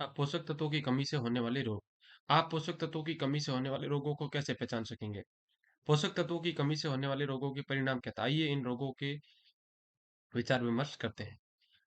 पोषक तत्वों की कमी से होने वाले रोग। आप पोषक तत्वों की कमी से होने वाले रोगों को कैसे पहचान सकेंगे? पोषक तत्वों की कमी से होने वाले रोगों के परिणाम क्या था? आइए इन रोगों के विचार विमर्श करते हैं।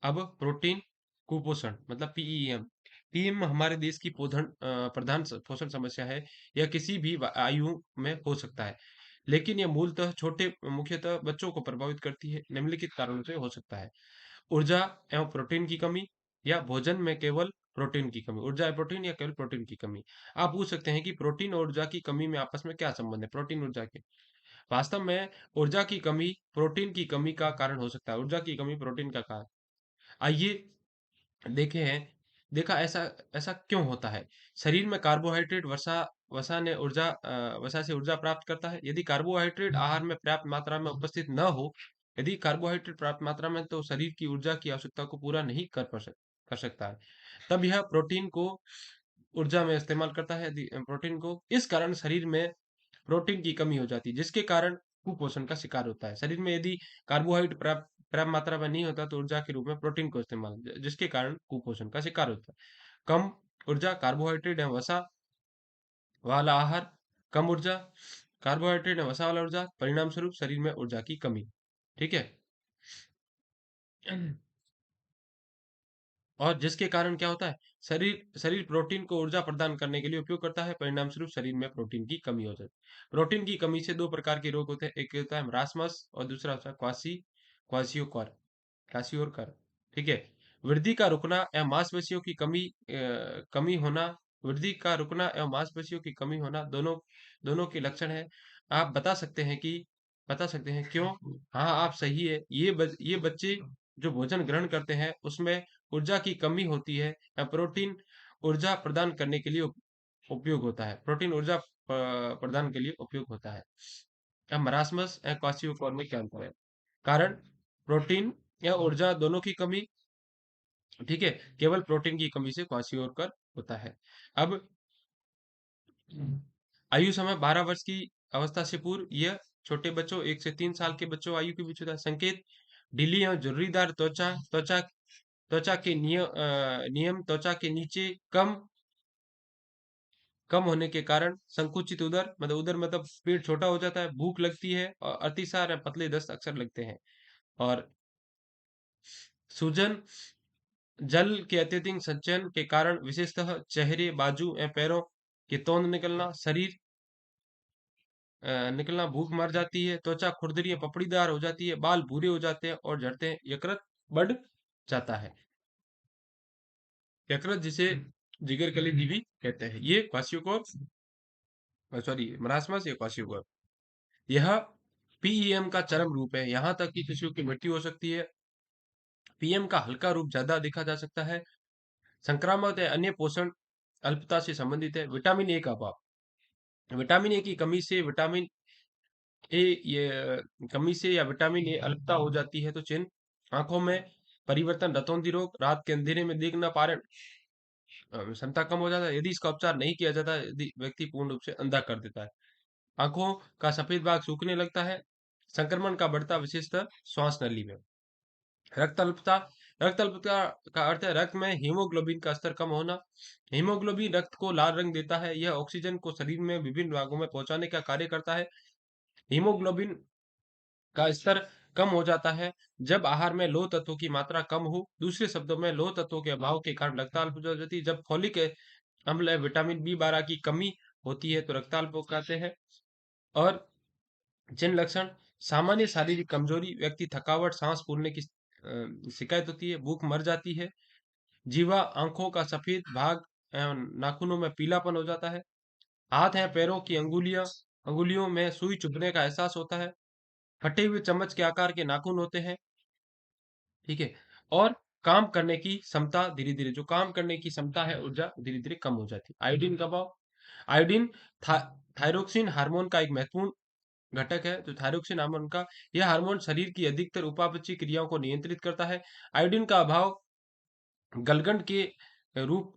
अब प्रोटीन कुपोषण मतलब पीईएम। पीएम हमारे देश की प्रधान पोषण समस्या है। यह किसी भी आयु में हो सकता है, लेकिन यह मूलतः मुख्यतः बच्चों को प्रभावित करती है। निम्नलिखित कारणों से हो सकता है: ऊर्जा एवं प्रोटीन की कमी, या भोजन में केवल प्रोटीन की कमी। ऊर्जा या प्रोटीन, या केवल प्रोटीन की कमी। आप पूछ सकते हैं कि प्रोटीन और ऊर्जा की कमी में आपस में क्या संबंध है, प्रोटीन ऊर्जा के। वास्तव में ऊर्जा की कमी प्रोटीन की कमी का कारण हो सकता है, ऊर्जा की कमी प्रोटीन का कारण। आइए देखे हैं देखा ऐसा ऐसा क्यों होता है। शरीर में कार्बोहाइड्रेट वसा वसा से ऊर्जा प्राप्त करता है। यदि कार्बोहाइड्रेट आहार में पर्याप्त मात्रा में उपस्थित न हो, यदि कार्बोहाइड्रेट पर्याप्त मात्रा में, तो शरीर की ऊर्जा की आवश्यकता को पूरा नहीं कर सकता है। तब यह प्रोटीन को ऊर्जा में इस्तेमाल करता है। यदि प्रोटीन को इस कारण शरीर में प्रोटीन की कमी हो जाती है, जिसके कारण कुपोषण का शिकार होता है। शरीर में यदि कार्बोहाइड्रेट पर्याप्त पर्याप्त मात्रा में नहीं होता, तो ऊर्जा के रूप में प्रोटीन को इस्तेमाल, जिसके कारण कुपोषण का शिकार होता है। कम ऊर्जा कार्बोहाइड्रेट एवं वसा वाला आहार, कम ऊर्जा कार्बोहाइड्रेट एवं वसा वाला ऊर्जा, परिणाम स्वरूप शरीर में ऊर्जा की कमी। ठीक है। और जिसके कारण क्या होता है, शरीर शरीर प्रोटीन को ऊर्जा प्रदान करने के लिए उपयोग करता है, परिणाम स्वरूप शरीर में प्रोटीन की कमी हो जाती है। प्रोटीन की कमी से दो प्रकार के रोग होते हैं, एक होता है मरासमस और दूसरा होता है क्वासियोकर क्वासियोकर। ठीक है। वृद्धि का रुकना या मांसपेशियों की कमी होना, वृद्धि का रुकना एवं मांसपेशियों की कमी होना, दोनों दोनों के लक्षण है। आप बता सकते हैं क्यों? हाँ, आप सही है। ये बच्चे जो भोजन ग्रहण करते हैं, उसमें ऊर्जा की कमी होती है, या प्रोटीन ऊर्जा प्रदान करने के लिए उपयोग होता है। प्रोटीन ऊर्जा प्रदान के लिए उपयोग होता है। अब मरासमस या क्वाशियोकर में क्या अंतर है? कारण प्रोटीन या ऊर्जा दोनों की कमी। ठीक है। केवल प्रोटीन की कमी से क्वाशियोकर होता है। अब आयु समय 12 वर्ष की अवस्था से पूर्व, यह छोटे बच्चों 1 से 3 साल के बच्चों आयु के बीच होता है। संकेत: ढीली एवं झुर्रीदार त्वचा, नियम त्वचा के नीचे कम होने के कारण, संकुचित उदर मतलब पेट छोटा हो जाता है, भूख लगती है, और अतिसार या पतले दस्त अक्सर लगते हैं। और सूजन, जल के अत्यधिक संचयन के कारण, विशेषतः चेहरे, बाजू एवं पैरों के तौंद निकलना, भूख मर जाती है, त्वचा खुरदरी या पपड़ीदार हो जाती है, बाल भूरे हो जाते हैं और झड़ते हैं, यकृत बढ़ जाता है। यकृत जिसे जिगर कली भी कहते हैं। ये क्वाशियोकोर, सॉरी, मरासमस या क्वाशियोकोर। यह पीईएम का चरम रूप है। यहाँ तक कि शिशु की मृत्यु हो सकती है। पीएम का हल्का रूप ज्यादा देखा जा सकता है। संक्रामक या अन्य पोषण अल्पता से संबंधित है। विटामिन ए का अभाव। विटामिन ए की कमी से या विटामिन ए अल्पता हो जाती है, तो चिन्ह: आंखों में परिवर्तन, रतौंधी रोग, रात के अंधेरे में देख न पा रहे, क्षमता कम हो जाता है। यदि इसका उपचार नहीं किया जाता, यदि व्यक्ति पूर्ण रूप से अंधा कर देता है। आंखों का सफेद भाग सूखने लगता है। संक्रमण का बढ़ता, विशेषतः श्वास नली में। रक्त अल्पता। रक्त अल्पता का अर्थ है रक्त में हीमोग्लोबिन का स्तर कम होना। हीमोग्लोबिन रक्त को लाल रंग देता है। यह ऑक्सीजन को शरीर में विभिन्न भागों में पहुंचाने का कार्य करता है। हीमोग्लोबिन का स्तर कम हो जाता है जब आहार में लोह तत्वों की मात्रा कम हो। दूसरे शब्दों में, लोह तत्वों के अभाव के कारण रक्ताल्प हो जाती है। जब फोलिक अम्ल या विटामिन बी 12 की कमी होती है, तो रक्ताल्प हो जाते हैं। और जिन लक्षण: सामान्य शारीरिक कमजोरी, व्यक्ति थकावट, सांस फूलने की शिकायत होती है, भूख मर जाती है, जीवा, आंखों का सफेद भाग एवं नाखूनों में पीलापन हो जाता है, हाथ या पैरों की अंगुलियों में सुई चुभने का एहसास होता है, फटे हुए चम्मच के आकार के नाखून होते हैं। ठीक है। और काम करने की क्षमता धीरे धीरे, जो काम करने की क्षमता है, ऊर्जा धीरे धीरे कम हो जाती है। आयोडीन का अभाव। आयोडीन था, थायरोक्सिन हार्मोन का एक महत्वपूर्ण घटक है। जो थायरोक्सिन हार्मोन का, यह हार्मोन शरीर की अधिकतर उपापचयी क्रियाओं को नियंत्रित करता है। आयोडीन का अभाव गलगंड के रूप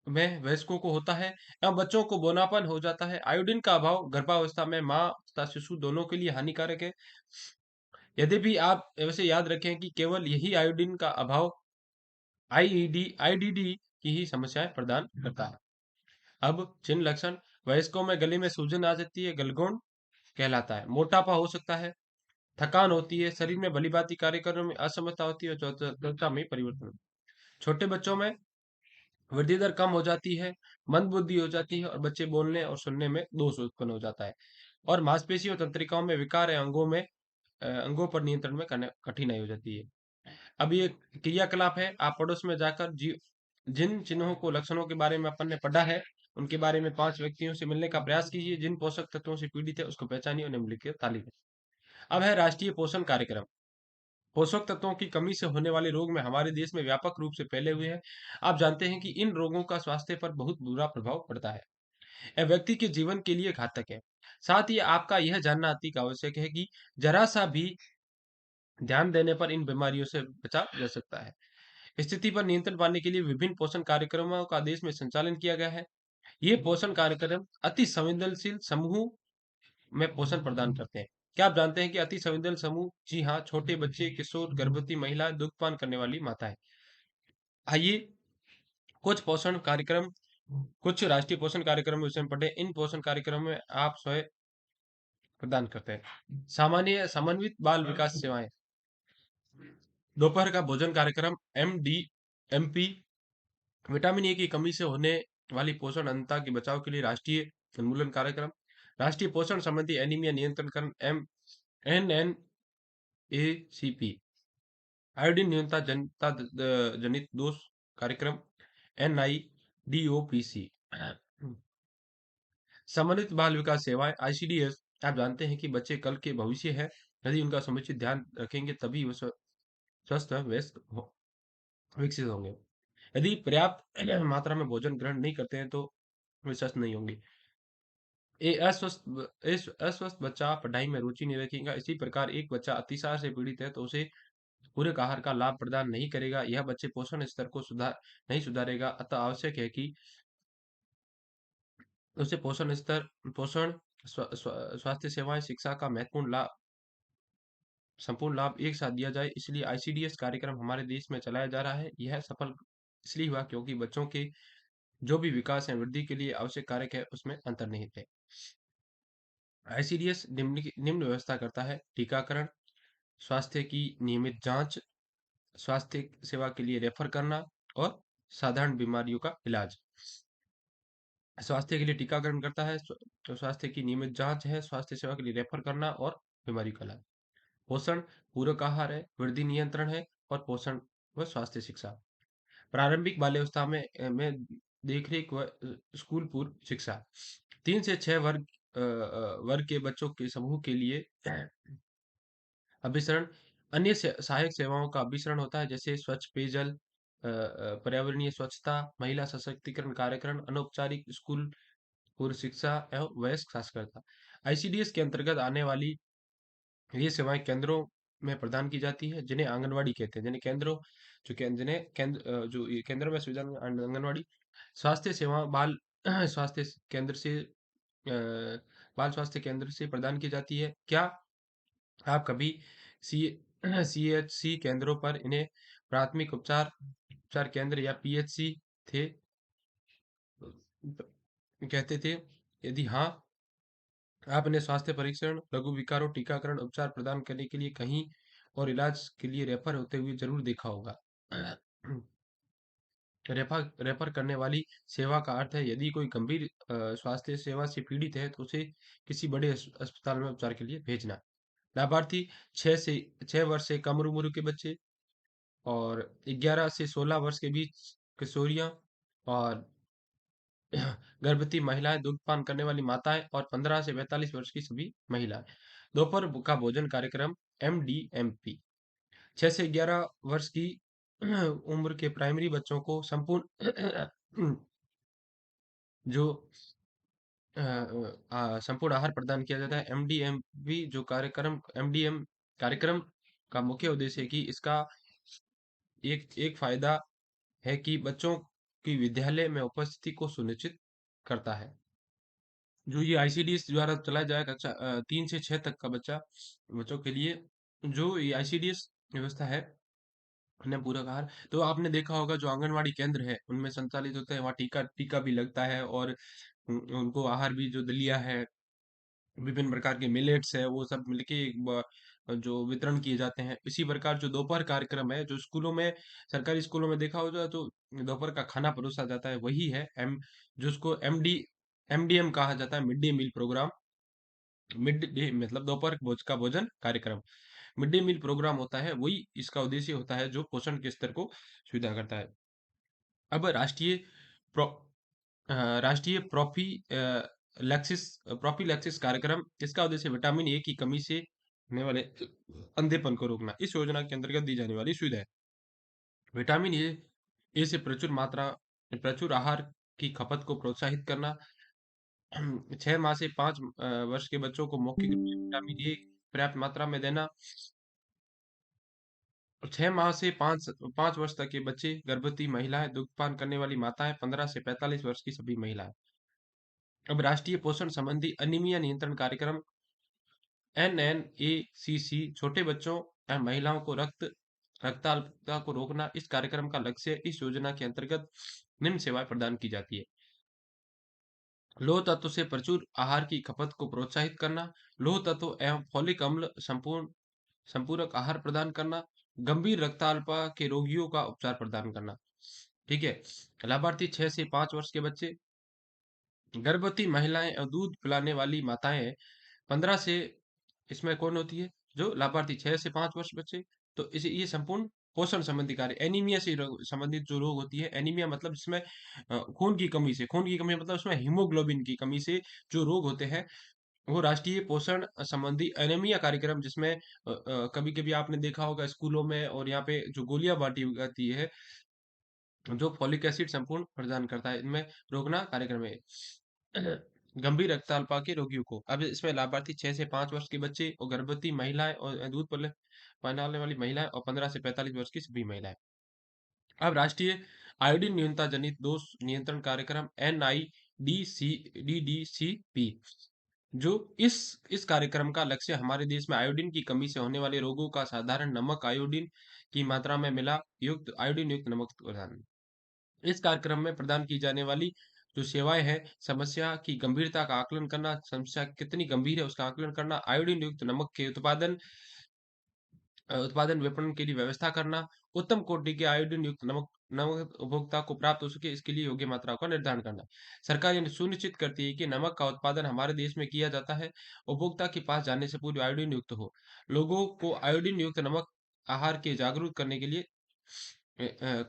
में वयस्कों को होता है, एवं बच्चों को बोनापन हो जाता है। आयोडीन का अभाव गर्भावस्था में माँ तथा शिशु दोनों के लिए हानिकारक है। यद्यपि आप वैसे याद रखें कि केवल यही आयोडीन का अभाव आईईडी आईडीडी की ही समस्याएं प्रदान करता है। अब चिन्ह लक्षण, वयस्कों में गले में सूजन आ सकती है, गलगोंड कहलाता है। मोटापा हो सकता है, थकान होती है, शरीर में भली-भांति कार्य करने में असमर्थता होती है और त्वचा में परिवर्तन। छोटे बच्चों में वृद्धि दर कम हो जाती है, मंद बुद्धि हो जाती है और बच्चे बोलने और सुनने में दोष उत्पन्न हो जाता है। और मांसपेशियों और तंत्रिकाओं में विकार या अंगों पर नियंत्रण में कठिनाई हो जाती है। अब ये क्रियाकलाप है, आप पड़ोस में जाकर जिन चिन्हों को लक्षणों के बारे में अपन ने पढ़ा है, उनके बारे में 5 व्यक्तियों से मिलने का प्रयास कीजिए, जिन पोषक तत्वों से पीड़ित है उसको पहचानिए और निम्नलिखित तालिका। अब है राष्ट्रीय पोषण कार्यक्रम। पोषक तत्वों की कमी से होने वाले रोग में हमारे देश में व्यापक रूप से फैले हुए हैं। आप जानते हैं कि इन रोगों का स्वास्थ्य पर बहुत बुरा प्रभाव पड़ता है। यह व्यक्ति के जीवन के लिए घातक है। साथ ही आपका यह जानना अति आवश्यक है कि जरा सा भी ध्यान देने पर इन बीमारियों से बचा जा सकता है। स्थिति पर नियंत्रण पाने के लिए विभिन्न पोषण कार्यक्रमों का देश में संचालन किया गया है। ये पोषण कार्यक्रम अति संवेदनशील समूह में पोषण प्रदान करते हैं। क्या आप जानते हैं कि अति संवेदनशील समूह, जी हाँ, छोटे बच्चे, किशोर, गर्भवती महिलाएं, दुग्धपान करने वाली माताएं। आइए कुछ राष्ट्रीय पोषण कार्यक्रम विषय में पढ़े। इन पोषण कार्यक्रम में आप स्वयं प्रदान करते हैं। सामान्य समन्वित बाल विकास सेवाएं, दोपहर का भोजन कार्यक्रम, MDMP, विटामिन ए की कमी से होने वाली पोषण अंधता के बचाव के लिए राष्ट्रीय उन्मूलन कार्यक्रम, राष्ट्रीय पोषण संबंधी एनीमिया नियंत्रण कार्यक्रम, NNACP, आयोडीन न्यूनता जनित दोष कार्यक्रम, NIDOPC, समन्वित बाल विकास सेवाएं, ICDS। आप जानते हैं कि बच्चे कल के भविष्य है। यदि उनका समुचित ध्यान रखेंगे तभी वो स्वस्थ और विकसित होंगे। यदि पर्याप्त मात्रा में भोजन ग्रहण नहीं करते हैं तो वे स्वस्थ नहीं होंगे। अस्वस्थ बच्चा पढ़ाई में रुचि नहीं रखेगा। इसी प्रकार एक बच्चा अतिसार से पीड़ित है तो उसे पूरक आहार का लाभ प्रदान नहीं करेगा। यह बच्चे पोषण स्तर को नहीं सुधारेगा। अतः आवश्यक है कि उसे पोषण, स्वास्थ्य सेवाएं, शिक्षा का संपूर्ण लाभ एक साथ दिया जाए। इसलिए ICDS कार्यक्रम हमारे देश में चलाया जा रहा है। यह सफल इसलिए हुआ क्योंकि बच्चों के जो भी विकास है, वृद्धि के लिए आवश्यक कारक है, उसमें अंतर्निहित है। ICDS निम्न व्यवस्था करता है: टीकाकरण, स्वास्थ्य की नियमित जांच, स्वास्थ्य सेवा के लिए रेफर करना और साधारण बीमारियों का इलाज। स्वास्थ्य के लिए टीकाकरण करता है, तो स्वास्थ्य की नियमित जांच है, स्वास्थ्य सेवा के लिए रेफर करना और बीमारी का इलाज। पोषण, पूरक आहार है, वृद्धि नियंत्रण है और पोषण व स्वास्थ्य शिक्षा। प्रारंभिक बाल्यावस्था में देखरेख व स्कूल पूर्व शिक्षा। 3 से 6 वर्ग के बच्चों के समूह के लिए अभिसरण, अन्य सहायक सेवाओं का अभिसरण होता है, जैसे स्वच्छ पेयजल, पर्यावरणीय स्वच्छता, महिला सशक्तिकरण कार्यक्रम, अनौपचारिक स्कूल पूर्व शिक्षा एवं वयस्क साक्षरता। ICDS के अंतर्गत आने वाली ये सेवाएं केंद्रों में प्रदान की जाती है, जिन्हें आंगनवाड़ी कहते हैं। जो ये केंद्रों में सुविधा आंगनवाड़ी स्वास्थ्य सेवा स्वास्थ्य केंद्र से बाल स्वास्थ्य केंद्र से प्रदान की जाती है। क्या आप कभी सी CHC केंद्रों पर इन्हें प्राथमिक उपचार केंद्र या PHC थे कहते थे? यदि हाँ, आपने स्वास्थ्य परीक्षण, लघु विकारों, टीकाकरण, उपचार प्रदान करने के लिए कहीं और इलाज के लिए रेफर होते हुए जरूर देखा होगा। रेफर करने वाली सेवा का अर्थ है यदि कोई गंभीर स्वास्थ्य सेवा से पीड़ित है तो उसे किसी बड़े अस्पताल में उपचार के लिए भेजना। लाभार्थी 6 वर्ष से कम उम्र के बच्चे और 11 से 16 वर्ष के बीच किशोरियां और गर्भवती महिलाएं, दुग्धपान करने वाली माताएं और 15 से 45 वर्ष की सभी महिलाएं। दोपहर का भोजन कार्यक्रम, MDMP, 6 से 11 वर्ष की उम्र के प्राइमरी बच्चों को जो संपूर्ण आहार प्रदान किया जाता है। MDM कार्यक्रम का मुख्य उद्देश्य है कि इसका एक एक फायदा है कि बच्चों की विद्यालय में उपस्थिति को सुनिश्चित करता है। जो ये ICDS द्वारा चलाया जाएगा, कक्षा 3 से 6 तक का बच्चों के लिए जो ये ICDS व्यवस्था है, उन्हें पूरक आहार, तो आपने देखा होगा जो आंगनवाड़ी केंद्र है, उनमें संचालित होते हैं, वहाँ टीका टीका भी लगता है और उनको आहार भी जो दलिया है, विभिन्न प्रकार के मिलेट्स है, वो सब मिलके जो वितरण किए जाते हैं। इसी प्रकार जो दोपहर कार्यक्रम है, जो स्कूलों में, सरकारी स्कूलों में देखा होगा, जो दोपहर का खाना परोसा जाता है, वही है जो उसको एमडीएम कहा जाता है, mid day meal programme. Mid day मतलब दोपहर का भोजन कार्यक्रम। मिड डे मील प्रोग्राम होता है, वही इसका उद्देश्य होता है, जो पोषण के स्तर को सुविधा करता है। अब प्रो, राष्ट्रीय प्रोफिलैक्सिस कार्यक्रम, इसका उद्देश्य विटामिन ए की कमी से होने वाले अंधेपन को रोकना। इस योजना के अंतर्गत दी जाने वाली सुविधा है। विटामिन ए से प्रचुर आहार की खपत को प्रोत्साहित करना। 6 माह से 5 वर्ष के बच्चों को मौखिक रूप से विटामिन ए पर्याप्त मात्रा में देना। और 6 माह से 5 वर्ष तक के बच्चे, गर्भवती महिलाएं, दुग्धपान करने वाली माताएं, 15 से 45 वर्ष की सभी महिलाएं। अब राष्ट्रीय पोषण संबंधी अनीमिया नियंत्रण कार्यक्रम NNACC, छोटे बच्चों एवं महिलाओं को रक्ताल्पता को रोकना। इस कार्यक्रम का लक्ष्य है। इस योजना के अंतर्गत निम्न सेवाएं प्रदान की जाती है। लौह तत्व से प्रचुर आहार की खपत को प्रोत्साहित करना, लौह तत्व एवं फॉलिक अम्ल संपूरक आहार प्रदान करना, गंभीर रक्ताल्पता के रोगियों का उपचार प्रदान करना। ठीक है। लाभार्थी 6 से 5 वर्ष के बच्चे, गर्भवती महिलाएं और दूध पिलाने वाली माताएं, 15 से, इसमें कौन होती है, जो लाभार्थी 6 से 5 वर्ष बच्चे। तो इसे ये संपूर्ण पोषण संबंधी कार्य, एनीमिया से संबंधित जो रोग होती है, एनीमिया मतलब जिसमें खून की कमी मतलब उसमें हीमोग्लोबिन की कमी से जो रोग होते हैं, वो राष्ट्रीय पोषण संबंधी एनीमिया कार्यक्रम, जिसमें कभी कभी आपने देखा होगा स्कूलों में और यहाँ पे जो गोलियां बांटी जाती है, जो फॉलिक एसिड संपूर्ण प्रदान करता है, इनमें रोकना कार्यक्रम है। गंभीर रक्तअल्पता के रोगियों को, अब इसमें लाभार्थी 6 से 5 वर्ष के बच्चे और गर्भवती महिलाएं और दूध पिलाने वाली महिलाएं और 15 से 45 वर्ष की सभी महिलाएं। अब राष्ट्रीय आयोडीन न्यूनता जनित दोष नियंत्रण कार्यक्रम NIDCDDCP, जो इस कार्यक्रम का लक्ष्य हमारे देश में आयोडीन की कमी से होने वाले रोगों का साधारण नमक आयोडीन की मात्रा में मिला युक्त आयोडीन युक्त नमक प्रदान। इस कार्यक्रम में प्रदान की जाने वाली जो सेवाएं हैं, समस्या की गंभीरता का आकलन करना, समस्या कितनी गंभीर है उसका आकलन करना, आयोडीन युक्त नमक के उत्पादन विपणन के लिए व्यवस्था करना, उत्तम कोटि के आयोडीन युक्त नमक नमक उपभोक्ता को प्राप्त हो सके, इसके लिए योग्य मात्रा का निर्धारण करना। सरकार ये सुनिश्चित करती है कि नमक का उत्पादन हमारे देश में किया जाता है, उपभोक्ता के पास जाने से पूर्व आयोडीन युक्त हो। लोगों को आयोडीन युक्त नमक आहार के जागरूक करने के लिए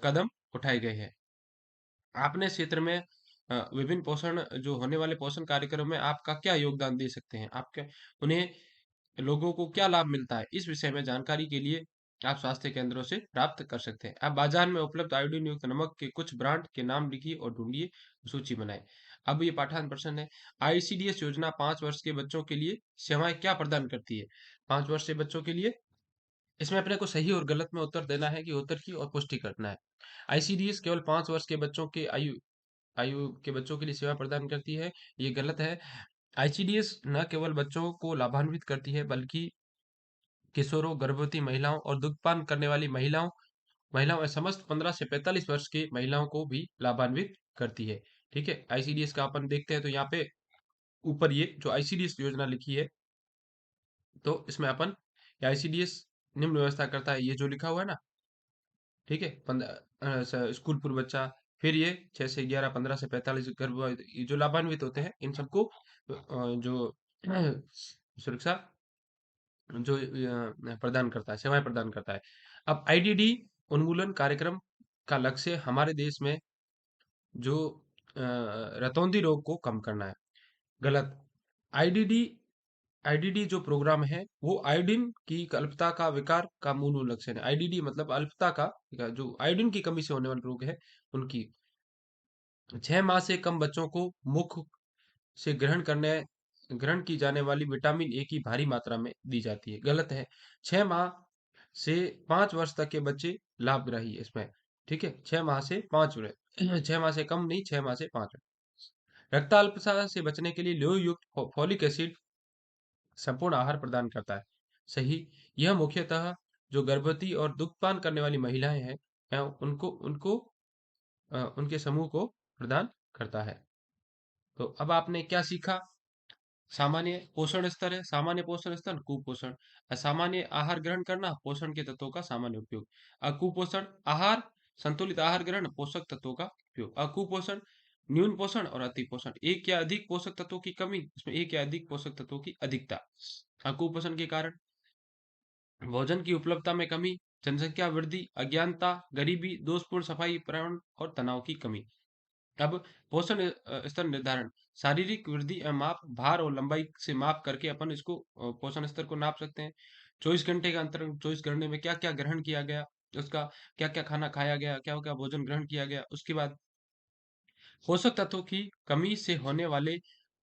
कदम उठाए गए हैं। आपने क्षेत्र में विभिन्न पोषण जो होने वाले पोषण कार्यक्रम में आपका क्या योगदान दे सकते हैं? आपके उन्हें लोगों को क्या लाभ मिलता है? इस विषय में जानकारी के लिए आप स्वास्थ्य केंद्रों से प्राप्त कर सकते हैं। आप बाजार में उपलब्ध आयोडीन युक्त नमक के कुछ ब्रांड के नाम लिखिए और ढूंढिए, सूची बनाएं। अब ये पाठांतर प्रश्न है। आईसीडीएस योजना 5 वर्ष के बच्चों के लिए सेवाएं क्या प्रदान करती है? 5 वर्ष के बच्चों के लिए, इसमें अपने को सही और गलत में उत्तर देना है कि उत्तर की और पुष्टि करना है। आईसीडीएस केवल 5 वर्ष के बच्चों के आयु आयु के बच्चों के लिए सेवा प्रदान करती है, ये गलत है। आईसीडीएस न केवल बच्चों को लाभान्वित करती है, बल्कि किशोरों, गर्भवती महिलाओं और दुग्धपान करने वाली महिलाओं और समस्त 15 से 45 वर्ष की महिलाओं को भी लाभान्वित करती है। ठीक है। आईसीडीएस का अपन देखते हैं, तो यहाँ पे ऊपर ये जो आईसीडीएस योजना लिखी है, तो इसमें अपन आईसीडीएस निम्न व्यवस्था करता है, ये जो लिखा हुआ है ना, ठीक है, स्कूल पूर्व बच्चा, फिर ये 6 से 11, 15 से 45 गर्भ, ये जो लाभान्वित होते हैं, इन सबको जो सुरक्षा जो प्रदान करता है, सेवाएं प्रदान करता है। अब आईडीडी उन्मूलन कार्यक्रम का लक्ष्य हमारे देश में जो रतौंधी रोग को कम करना है। गलत। आईडीडी आईडीडी जो प्रोग्राम है, वो आयोडीन की अल्पता का विकार का मूल लक्षण है। आईडीडी मतलब अल्पता का जो आयोडीन की कमी से होने वाले रोग है, उनकी। 6 माह से कम बच्चों को मुख से ग्रहण की जाने वाली विटामिन ए की भारी मात्रा में दी जाती है। गलत है। 6 माह से 5 वर्ष तक के बच्चे लाभग्राही है इसमें। ठीक है। 6 माह से 5 वर्ष 6 माह से कम नहीं, 6 माह से 5 वर्ष। रक्ताल्पता से बचने के लिए लोह युक्त फॉलिक एसिड संपूर्ण आहार प्रदान करता है। सही। यह मुख्यतः जो गर्भवती और दुग्धपान करने वाली महिलाएं हैं उनको उनको उनके समूह को प्रदान करता है। तो अब आपने क्या सीखा? सामान्य पोषण स्तर है, सामान्य पोषण स्तर, कुपोषण। असामान्य आहार ग्रहण करना, पोषण के तत्वों का सामान्य उपयोग। अकुपोषण आहार, संतुलित आहार ग्रहण, पोषक तत्वों का उपयोग। अकुपोषण न्यून पोषण और अति पोषण, एक या अधिक पोषक तत्वों की कमी, इसमें एक या अधिक पोषक तत्वों की अधिकता। अकुपोषण के कारण भोजन की उपलब्धता में कमी, जनसंख्या वृद्धि, अज्ञानता, गरीबी, दोषपूर्ण सफाई, पर्यावरण और तनाव की कमी। अब पोषण स्तर निर्धारण, शारीरिक वृद्धि एवं माप, भार और लंबाई से माप करके अपन इसको पोषण स्तर को नाप सकते हैं। 24 घंटे का अंतर, 24 घंटे में क्या क्या ग्रहण किया गया, उसका क्या क्या खाना खाया गया, क्या क्या भोजन ग्रहण किया गया। उसके बाद पोषक तत्वों की कमी से होने वाले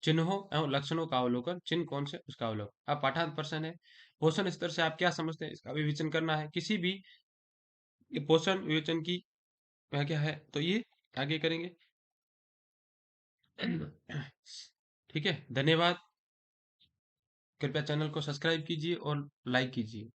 चिन्हों एवं लक्षणों का अवलोकन, चिन्ह कौन से उसका अवलोकन। अब पाठांत प्रश्न है, पोषण स्तर से आप क्या समझते हैं, इसका विवेचन करना है। किसी भी ये पोषण विवेचन की क्या क्या है, तो ये आगे करेंगे। ठीक है, धन्यवाद। कृपया चैनल को सब्सक्राइब कीजिए और लाइक कीजिए।